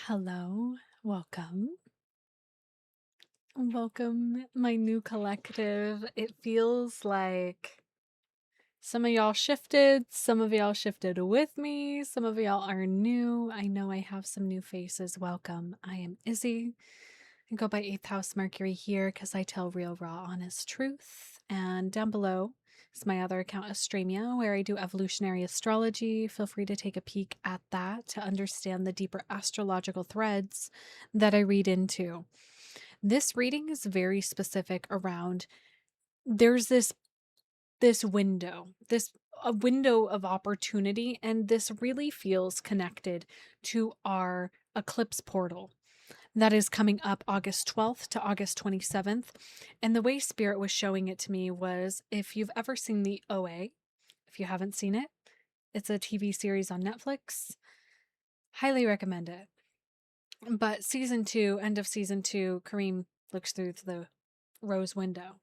Hello, welcome. Welcome, my new collective. It feels like some of y'all shifted, some of y'all shifted with me, some of y'all are new. I know I have some new faces. Welcome. I am Izzy. I go by 8th House Mercury here because I tell real, raw, honest truth. And down below is my other account, Astremia, where I do evolutionary astrology. Feel free to take a peek at that to understand the deeper astrological threads that I read into. This reading is very specific around there's this window, this a window of opportunity, and this really feels connected to our eclipse portal that is coming up August 12th to August 27th. And the way Spirit was showing it to me was, if you've ever seen the OA, if you haven't seen it, it's a TV series on Netflix. Highly recommend it. But season 2, end of season 2, Kareem looks through the rose window.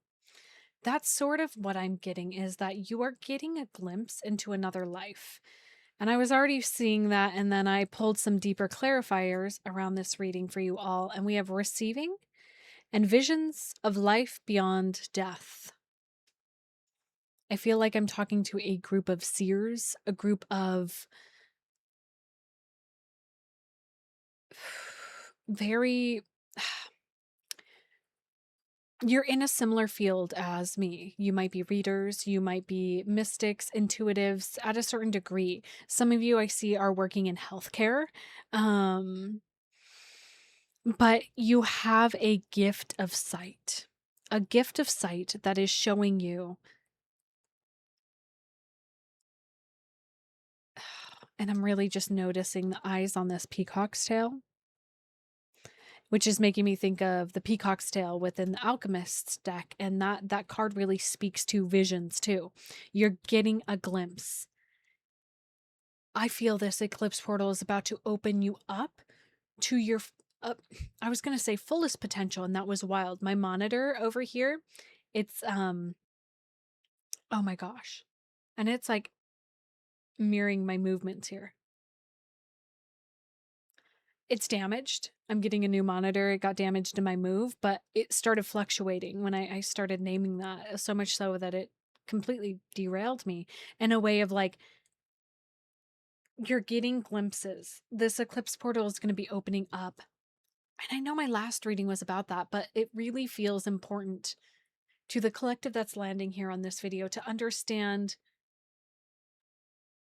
That's sort of what I'm getting, is that you are getting a glimpse into another life. And I was already seeing that, and then I pulled some deeper clarifiers around this reading for you all, and we have receiving and visions of life beyond death. I feel like I'm talking to a group of seers, a group of very you're in a similar field as me. You might be readers, you might be mystics, intuitives at a certain degree. Some of you I see are working in healthcare. But you have a gift of sight. A gift of sight that is showing you, and I'm really just noticing the eyes on this peacock's tail, which is making me think of the peacock's tail within the alchemist's deck, and that card really speaks to visions too. You're getting a glimpse. I feel this eclipse portal is about to open you up to your I was going to say fullest potential, and that was wild. My monitor over here, it's oh my gosh. And it's like mirroring my movements here. It's damaged. I'm getting a new monitor. It got damaged in my move, but it started fluctuating when I started naming that, so much so that it completely derailed me in a way of like, you're getting glimpses. This eclipse portal is going to be opening up. And I know my last reading was about that, but it really feels important to the collective that's landing here on this video to understand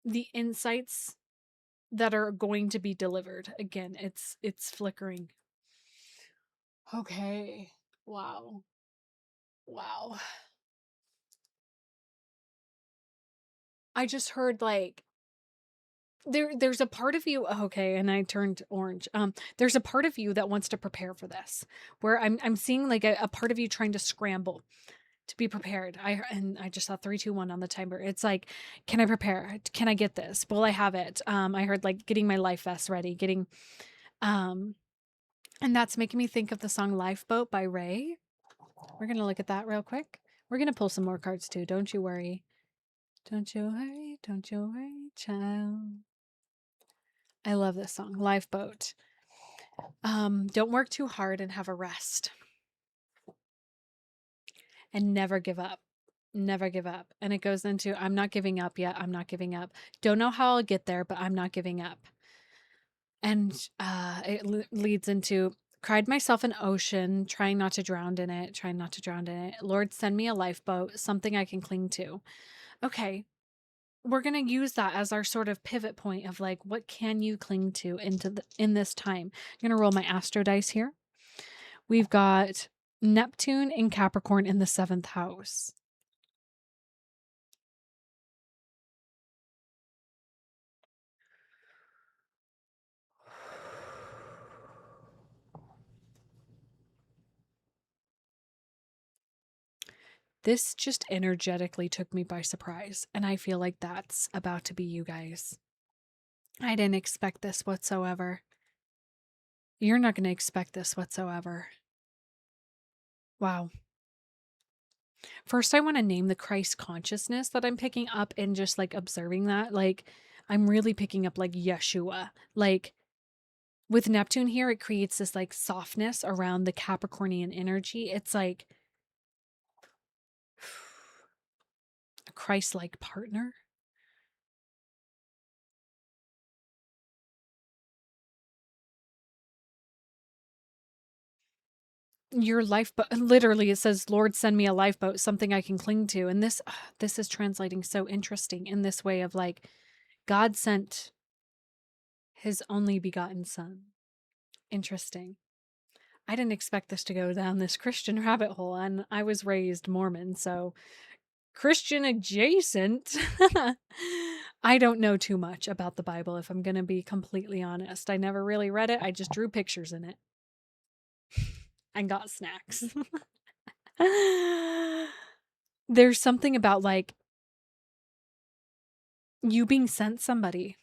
the insights that are going to be delivered. Again, it's flickering. Okay. Wow. Wow. I just heard like there's a part of you, okay, and I turned orange. There's a part of you that wants to prepare for this. Where I'm seeing like a part of you trying to scramble to be prepared. I just saw 3, 2, 1 on the timer. It's like, can I prepare? Can I get this? Will I have it? I heard like getting my life vest ready, getting um and that's making me think of the song Lifeboat by Ray. We're going to look at that real quick. We're going to pull some more cards too. Don't you worry. Don't you worry, child. I love this song, Lifeboat. Don't work too hard and have a rest. And never give up. Never give up. And it goes into, I'm not giving up yet. I'm not giving up. Don't know how I'll get there, but I'm not giving up. And it leads into, cried myself an ocean, trying not to drown in it, trying not to drown in it. Lord, send me a lifeboat, something I can cling to. Okay, we're going to use that as our sort of pivot point of like, what can you cling to in this time? I'm going to roll my astro dice here. We've got Neptune in Capricorn in the 7th house. This just energetically took me by surprise, and I feel like that's about to be you guys. I didn't expect this whatsoever. You're not going to expect this whatsoever. Wow. First, I want to name the Christ consciousness that I'm picking up and just like observing that. Like, I'm really picking up like Yeshua. Like, with Neptune here, it creates this like softness around the Capricornian energy. It's like a Christ-like partner. Your lifeboat, literally it says, Lord, send me a lifeboat, something I can cling to. And this is translating so interesting in this way of like, God sent his only begotten son. Interesting. I didn't expect this to go down this Christian rabbit hole, and I was raised Mormon, so Christian adjacent. I don't know too much about the Bible, if I'm going to be completely honest. I never really read it. I just drew pictures in it and got snacks. There's something about like you being sent somebody.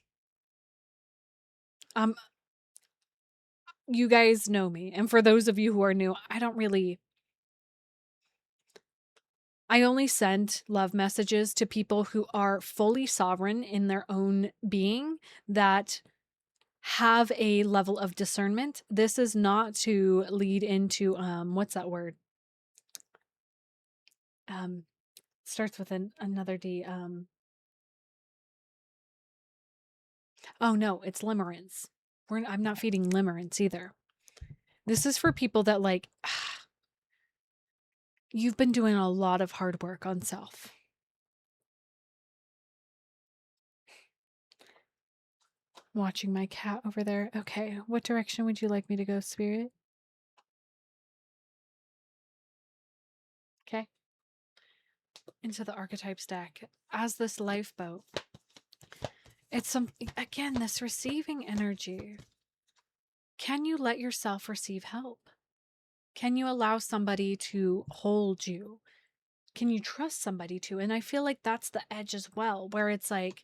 You guys know me. And for those of you who are new, I only send love messages to people who are fully sovereign in their own being, that have a level of discernment. This is not to lead into what's that word? Starts with another D. Oh no, it's limerence. I'm not feeding limerence either. This is for people that like you've been doing a lot of hard work on self. Watching my cat over there. Okay, what direction would you like me to go, Spirit? Okay. Into the archetypes deck as this lifeboat. It's again, this receiving energy. Can you let yourself receive help? Can you allow somebody to hold you? Can you trust somebody to? And I feel like that's the edge as well, where it's like,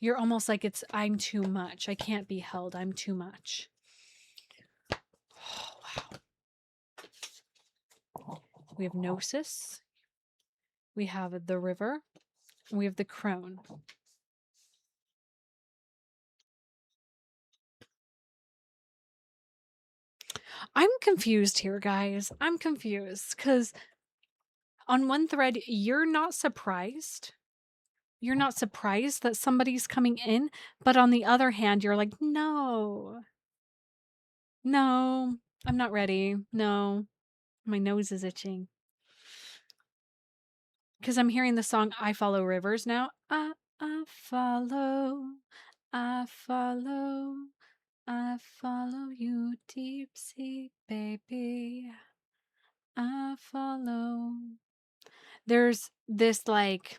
you're almost like I'm too much. I can't be held. I'm too much. Oh, wow. We have Gnosis. We have the river. We have the crone. I'm confused here, guys. I'm confused because on one thread, you're not surprised. You're not surprised that somebody's coming in. But on the other hand, you're like, no, I'm not ready. No, my nose is itching. Because I'm hearing the song I Follow Rivers now. I follow, I follow, I follow you deep sea, baby. I follow. There's this like,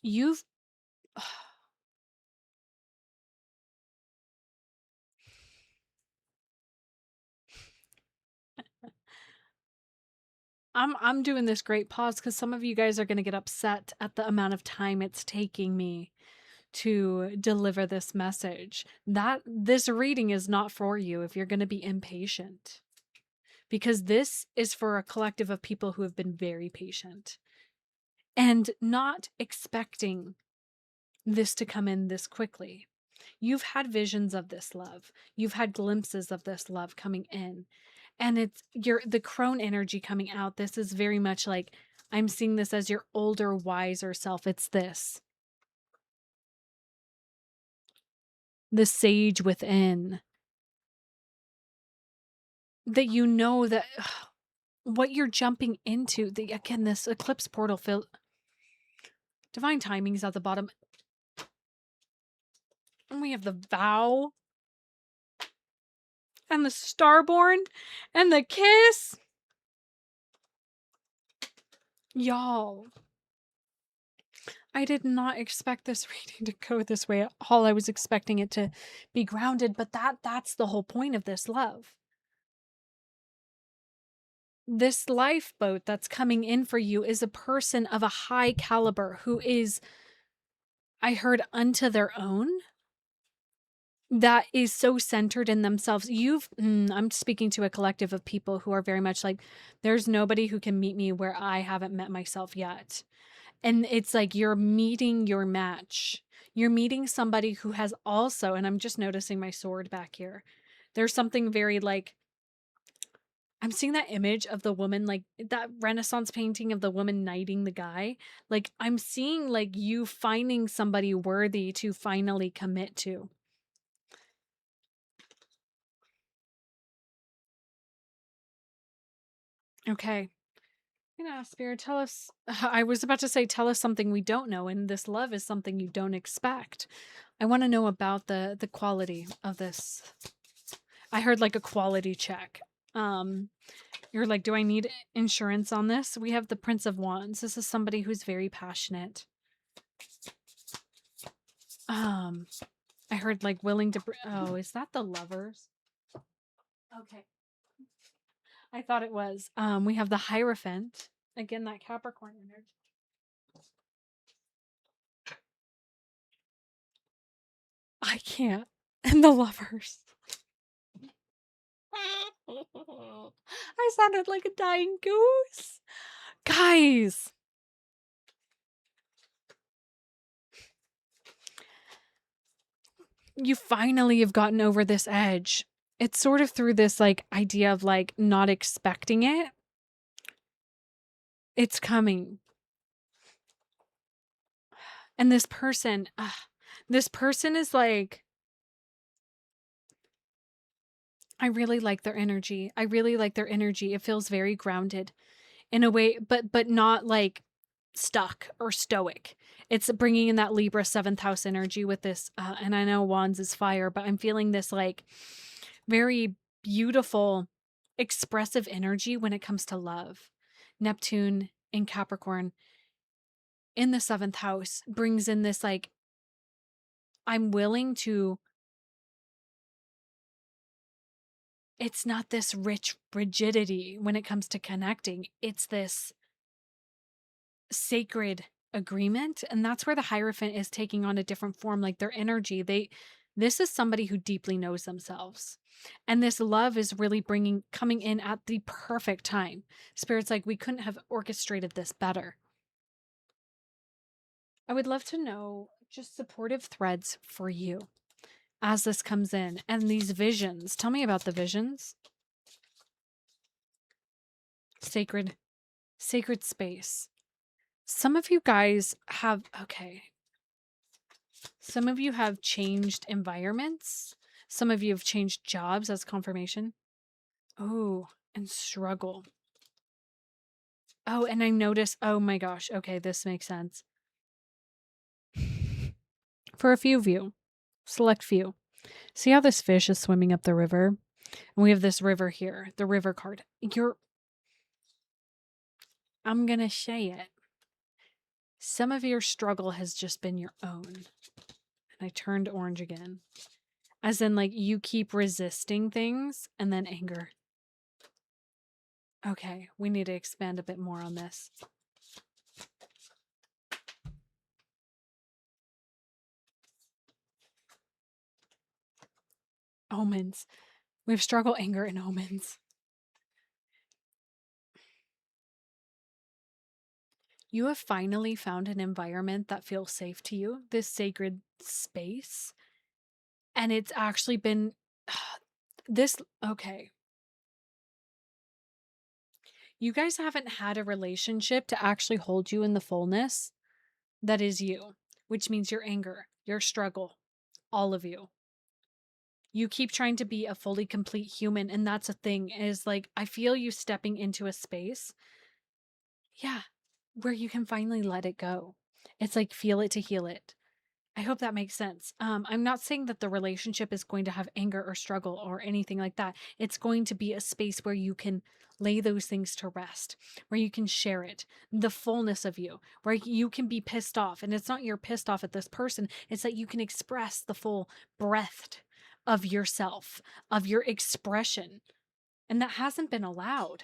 you've I'm doing this great pause because some of you guys are going to get upset at the amount of time it's taking me to deliver this message. That this reading is not for you if you're going to be impatient, because this is for a collective of people who have been very patient and not expecting this to come in this quickly. You've had visions of this love. You've had glimpses of this love coming in. And it's the crone energy coming out. This is very much like, I'm seeing this as your older, wiser self. It's this. The sage within. That you know that what you're jumping into, again, this eclipse portal field. Divine timing's at the bottom. And we have the vow. And the starborn. And the kiss. Y'all. I did not expect this reading to go this way at all. I was expecting it to be grounded, but that's the whole point of this love. This lifeboat that's coming in for you is a person of a high caliber who is, I heard, unto their own. that is so centered in themselves. I'm speaking to a collective of people who are very much like, there's nobody who can meet me where I haven't met myself yet. And it's like you're meeting your match. You're meeting somebody who has also, and I'm just noticing my sword back here. There's something very like, I'm seeing that image of the woman, like that Renaissance painting of the woman knighting the guy. Like, I'm seeing like you finding somebody worthy to finally commit to. Okay. Spirit, tell us. I was about to say, tell us something we don't know, and this love is something you don't expect. I want to know about the quality of this. I heard like a quality check. Um, you're like, do I need insurance on this? We have the Prince of Wands. This is somebody who's very passionate. I heard like willing to. Oh, is that the Lovers? Okay, I thought it was. We have the Hierophant. Again, that Capricorn energy. I can't. And the Lovers. I sounded like a dying goose. Guys. You finally have gotten over this edge. It's sort of through this like idea of like not expecting it. It's coming. And this person is like, I really like their energy. I really like their energy. It feels very grounded in a way, but not like stuck or stoic. It's bringing in that Libra 7th house energy with this and I know Wands is fire, but I'm feeling this like very beautiful expressive energy when it comes to love. Neptune in Capricorn in the 7th house brings in this like, I'm willing to, it's not this rich rigidity when it comes to connecting. It's this sacred agreement. And that's where the Hierophant is taking on a different form, like their energy. This is somebody who deeply knows themselves. And this love is really coming in at the perfect time. Spirit's like, we couldn't have orchestrated this better. I would love to know just supportive threads for you as this comes in and these visions. Tell me about the visions. Sacred space. Some of you guys have, okay. Some of you have changed environments. Some of you have changed jobs as confirmation. Oh, and struggle. Oh, and I notice, oh my gosh. Okay, this makes sense. For a few of you, select few. See how this fish is swimming up the river? And we have this river here, the river card. I'm going to say it. Some of your struggle has just been your own. And I turned orange again. As in, like, you keep resisting things and then anger. Okay, we need to expand a bit more on this. Omens. We have struggle, anger, and omens. You have finally found an environment that feels safe to you, this sacred space. And it's actually been this, okay. You guys haven't had a relationship to actually hold you in the fullness that is you, which means your anger, your struggle, all of you. You keep trying to be a fully complete human, and that's a thing, is like, I feel you stepping into a space, yeah, where you can finally let it go. It's like feel it to heal it. I hope that makes sense. I'm not saying that the relationship is going to have anger or struggle or anything like that. It's going to be a space where you can lay those things to rest, where you can share it, the fullness of you, where you can be pissed off. And it's not you're pissed off at this person, it's that you can express the full breadth of yourself, of your expression. And that hasn't been allowed.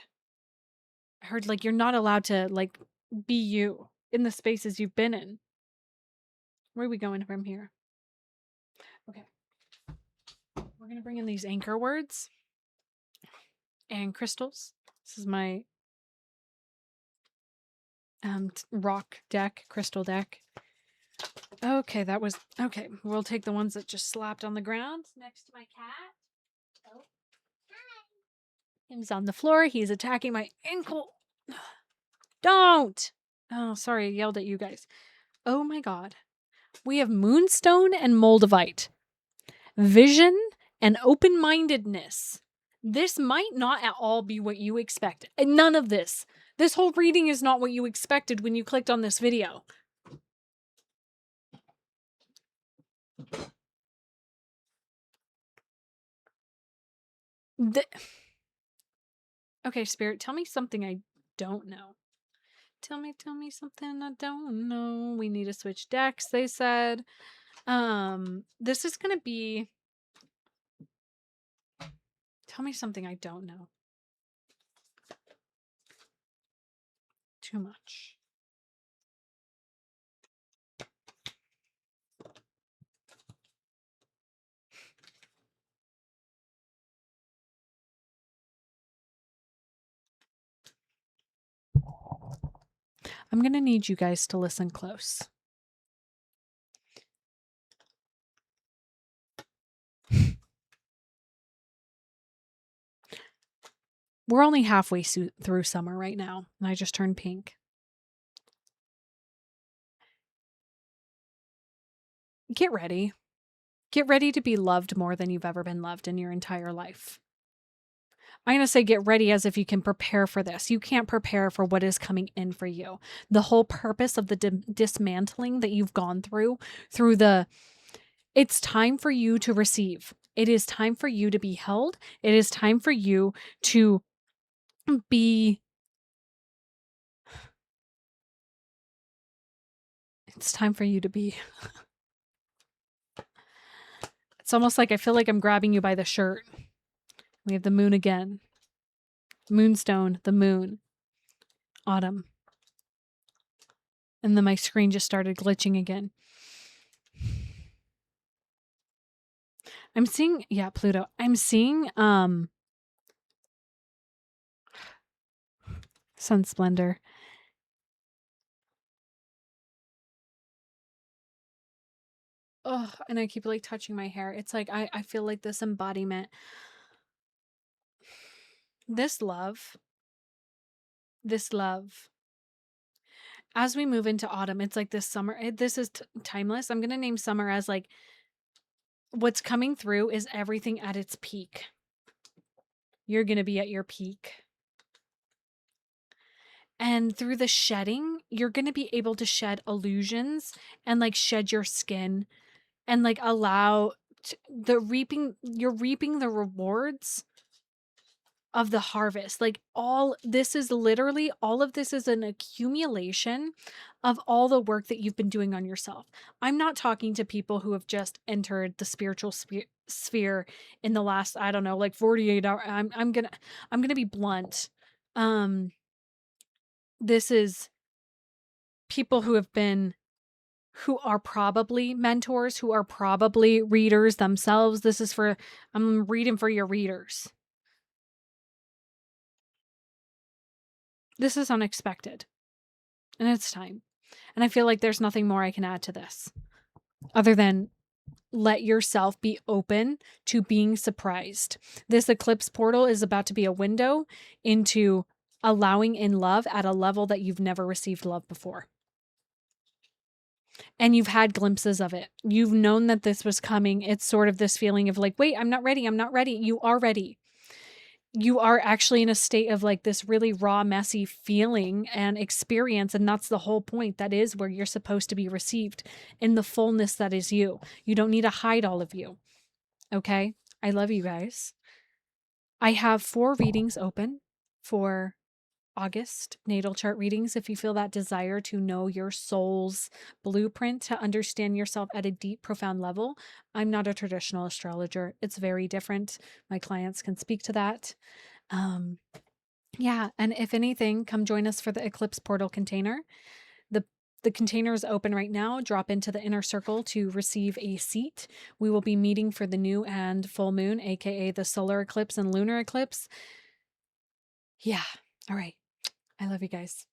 I heard like you're not allowed to like be you in the spaces you've been in. Where are we going from here? Okay. We're going to bring in these anchor words and crystals. This is my rock deck, crystal deck. Okay, that was okay. We'll take the ones that just slapped on the ground next to my cat. Oh, hi. He's on the floor. He's attacking my ankle. Don't. Oh, sorry, I yelled at you guys. Oh my god. We have moonstone and moldavite. Vision and open-mindedness. This might not at all be what you expect. None of this. This whole reading is not what you expected when you clicked on this video. Okay, Spirit, tell me something I don't know. Tell me something I don't know. We need to switch decks, they said. This is gonna be... Tell me something I don't know. Too much. I'm going to need you guys to listen close. We're only halfway through summer right now, and I just turned pink. Get ready. Get ready to be loved more than you've ever been loved in your entire life. I'm going to say get ready as if you can prepare for this. You can't prepare for what is coming in for you. The whole purpose of the dismantling that you've gone through the... It's time for you to receive. It is time for you to be held. It is time for you to be... It's time for you to be... It's almost like I feel like I'm grabbing you by the shirt. We have the moon again. Moonstone, the moon. Autumn. And then my screen just started glitching again. I'm seeing, yeah, Pluto. I'm seeing sun splendor. Oh, and I keep like touching my hair. It's like I feel like this embodiment. This love. As we move into autumn, it's like this summer. This is timeless. I'm going to name summer as like what's coming through is everything at its peak. You're going to be at your peak. And through the shedding, you're going to be able to shed illusions and like shed your skin and like allow you're reaping the rewards of the harvest. Like all of this is an accumulation of all the work that you've been doing on yourself. I'm not talking to people who have just entered the spiritual sphere in the last, I don't know, like 48 hours. I'm going to be blunt. This is people who are probably mentors, who are probably readers themselves. I'm reading for your readers. This is unexpected. And it's time. And I feel like there's nothing more I can add to this other than let yourself be open to being surprised. This eclipse portal is about to be a window into allowing in love at a level that you've never received love before. And you've had glimpses of it. You've known that this was coming. It's sort of this feeling of like, wait, I'm not ready. You are ready. You are actually in a state of like this really raw, messy feeling and experience. And that's the whole point. That is where you're supposed to be received in the fullness that is you. You don't need to hide all of you. Okay? I love you guys. I have 4 readings open for August natal chart readings. If you feel that desire to know your soul's blueprint, to understand yourself at a deep, profound level. I'm not a traditional astrologer. It's very different. My clients can speak to that. Yeah. And if anything, come join us for the Eclipse Portal container. The container is open right now. Drop into the inner circle to receive a seat. We will be meeting for the new and full moon, aka the solar eclipse and lunar eclipse. Yeah. All right. I love you guys.